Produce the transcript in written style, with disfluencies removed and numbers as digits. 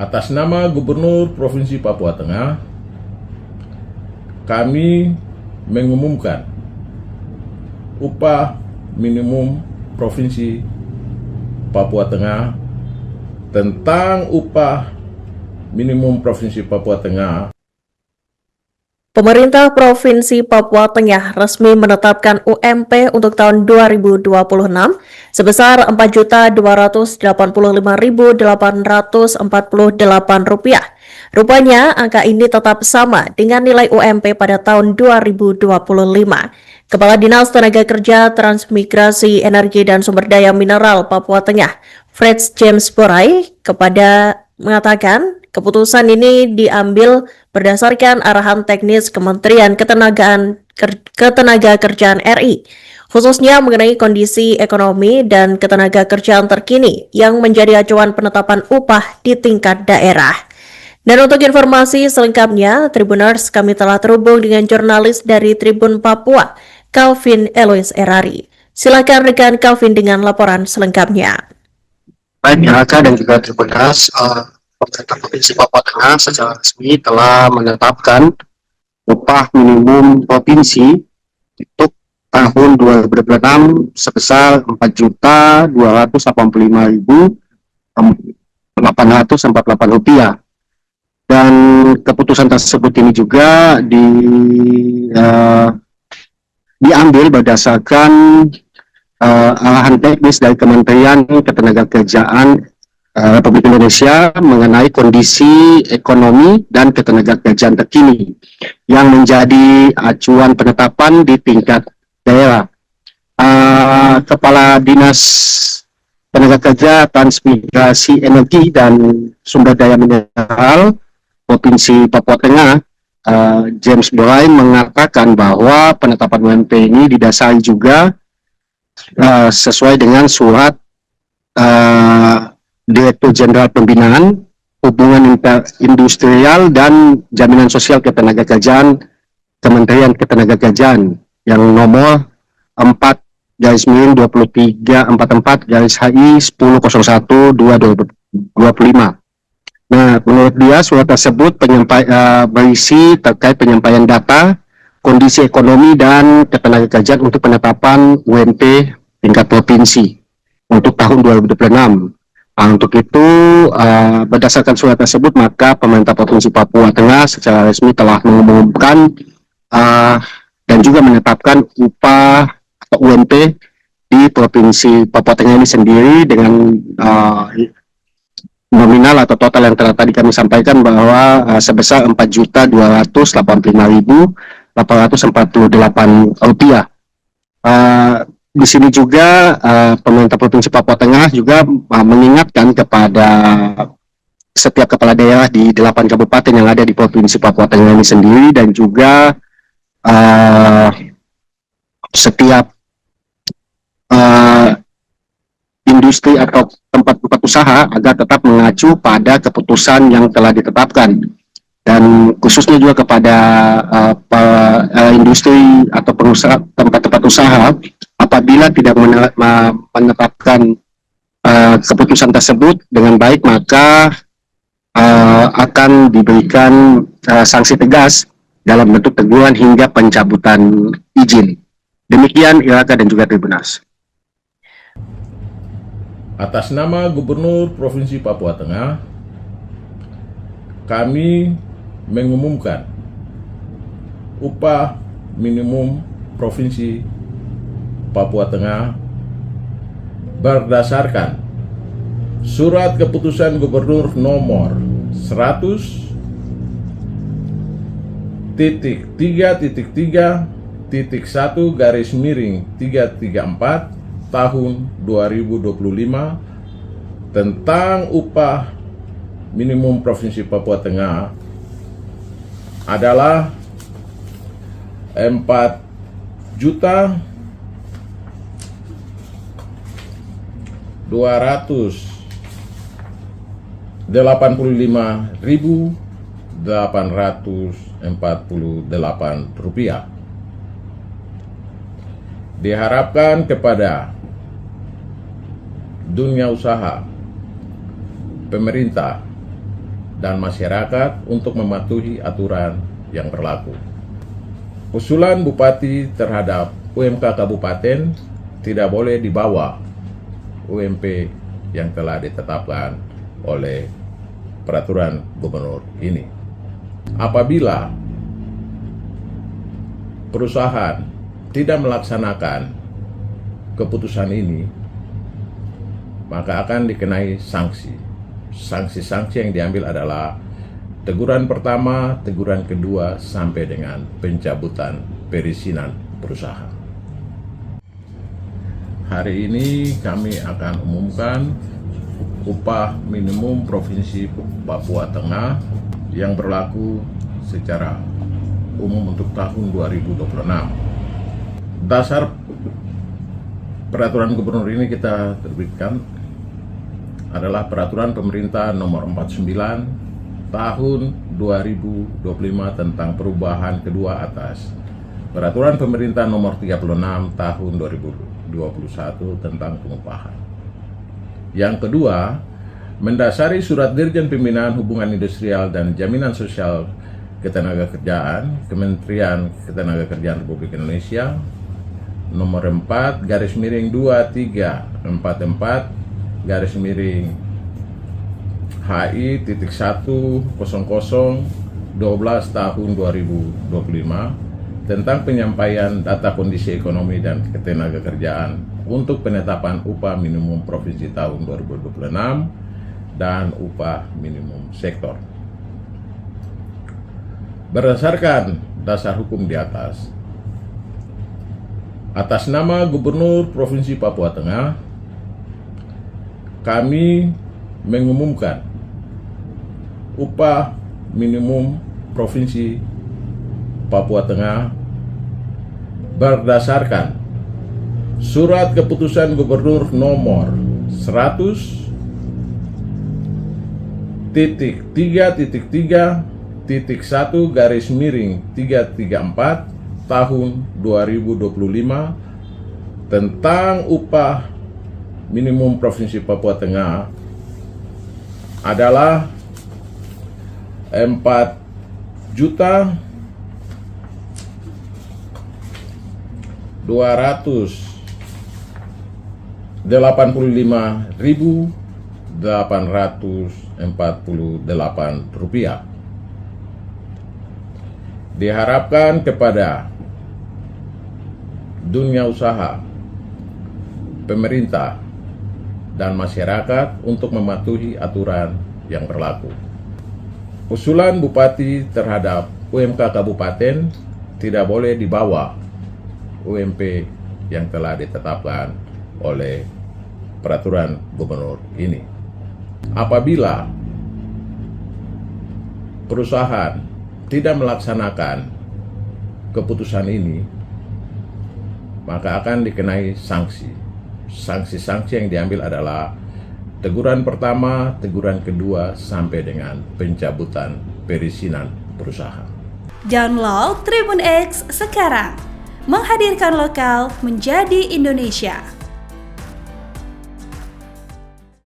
Atas nama Gubernur Provinsi Papua Tengah, kami mengumumkan upah minimum Provinsi Papua Tengah tentang upah minimum Provinsi Papua Tengah. Pemerintah Provinsi Papua Tengah resmi menetapkan UMP untuk tahun 2026 sebesar Rp4.285.848. Rupanya, angka ini tetap sama dengan nilai UMP pada tahun 2025. Kepala Dinas Tenaga Kerja, Transmigrasi, Energi, dan Sumber Daya Mineral Papua Tengah, Frits James Borai, mengatakan keputusan ini diambil berdasarkan arahan teknis Kementerian Ketenagakerjaan RI, khususnya mengenai kondisi ekonomi dan ketenagakerjaan terkini yang menjadi acuan penetapan upah di tingkat daerah. Dan untuk informasi selengkapnya, Tribuners, kami telah terhubung dengan jurnalis dari Tribun Papua, Calvin Elois Erari. Silakan rekan Calvin dengan laporan selengkapnya. Baik, Raka dan juga Tribuners, pemerintah Provinsi Papua Tengah secara resmi telah menetapkan upah minimum provinsi untuk tahun 2026 sebesar Rp4.285.848. Dan keputusan tersebut ini juga diambil berdasarkan arahan teknis dari Kementerian Ketenagakerjaan Republik Indonesia mengenai kondisi ekonomi dan ketenagakerjaan terkini yang menjadi acuan penetapan di tingkat daerah. Kepala Dinas Tenaga Kerja, Transmigrasi, Energi, dan Sumber Daya Mineral Provinsi Papua Tengah, James Borai, mengatakan bahwa penetapan UMP ini didasari juga sesuai dengan surat Direktur Jenderal Pembinaan Hubungan Industrial dan Jaminan Sosial Ketenagakerjaan Kementerian Ketenagakerjaan yang nomor 4/2344/HI 10.01/2025. Nah, menurut dia surat tersebut berisi terkait penyampaian data kondisi ekonomi dan ketenagakerjaan untuk penetapan UMP tingkat provinsi untuk tahun 2026. Untuk itu, berdasarkan surat tersebut, maka pemerintah Provinsi Papua Tengah secara resmi telah mengumumkan dan juga menetapkan upah atau UMP di Provinsi Papua Tengah ini sendiri dengan nominal atau total yang telah tadi kami sampaikan bahwa sebesar Rp4.285.848. Di sini juga pemerintah Provinsi Papua Tengah juga mengingatkan kepada setiap kepala daerah di 8 kabupaten yang ada di Provinsi Papua Tengah ini sendiri, dan juga setiap industri atau tempat-tempat usaha agar tetap mengacu pada keputusan yang telah ditetapkan, dan khususnya juga kepada industri atau pengusaha tempat-tempat usaha apabila tidak menetapkan keputusan tersebut dengan baik, maka akan diberikan sanksi tegas dalam bentuk teguran hingga pencabutan izin. Demikian Iraka dan juga Tribuners. Atas nama Gubernur Provinsi Papua Tengah, kami mengumumkan upah minimum Provinsi Papua Tengah berdasarkan Surat Keputusan Gubernur nomor 100.3.3.1/334 tahun 2025 tentang upah minimum Provinsi Papua Tengah adalah Rp285.848. Diharapkan kepada dunia usaha, pemerintah, dan masyarakat untuk mematuhi aturan yang berlaku. Usulan Bupati terhadap UMK Kabupaten tidak boleh di bawah UMP yang telah ditetapkan oleh peraturan gubernur ini. Apabila perusahaan tidak melaksanakan keputusan ini, maka akan dikenai sanksi. Sanksi-sanksi yang diambil adalah teguran pertama, teguran kedua, sampai dengan pencabutan perizinan perusahaan. Hari ini kami akan umumkan upah minimum Provinsi Papua Tengah yang berlaku secara umum untuk tahun 2026. Dasar peraturan gubernur ini kita terbitkan adalah peraturan pemerintah nomor 49 tahun 2025 tentang perubahan kedua atas peraturan pemerintah nomor 36 tahun 2021 tentang pengupahan. Yang kedua, mendasari surat Dirjen Pembinaan Hubungan Industrial dan Jaminan Sosial Ketenagakerjaan Kementerian Ketenagakerjaan Republik Indonesia nomor 4 garis miring 2344 garis miring HI titik 100 12 tahun 2025 tentang penyampaian data kondisi ekonomi dan ketenagakerjaan untuk penetapan upah minimum provinsi tahun 2026 dan upah minimum sektor. Berdasarkan dasar hukum di atas nama Gubernur Provinsi Papua Tengah, kami mengumumkan upah minimum Provinsi Papua Tengah berdasarkan Surat Keputusan Gubernur nomor 100.3.3.1 garis miring 334 tahun 2025 tentang upah minimum Provinsi Papua Tengah adalah 4.285.848 rupiah. Diharapkan kepada dunia usaha, pemerintah, dan masyarakat untuk mematuhi aturan yang berlaku. Usulan Bupati terhadap UMK Kabupaten tidak boleh di bawah UMP yang telah ditetapkan oleh peraturan gubernur ini. Apabila perusahaan tidak melaksanakan keputusan ini, maka akan dikenai sanksi. Sanksi-sanksi yang diambil adalah teguran pertama, teguran kedua, sampai dengan pencabutan perizinan perusahaan. Download Tribun X sekarang, menghadirkan lokal menjadi Indonesia.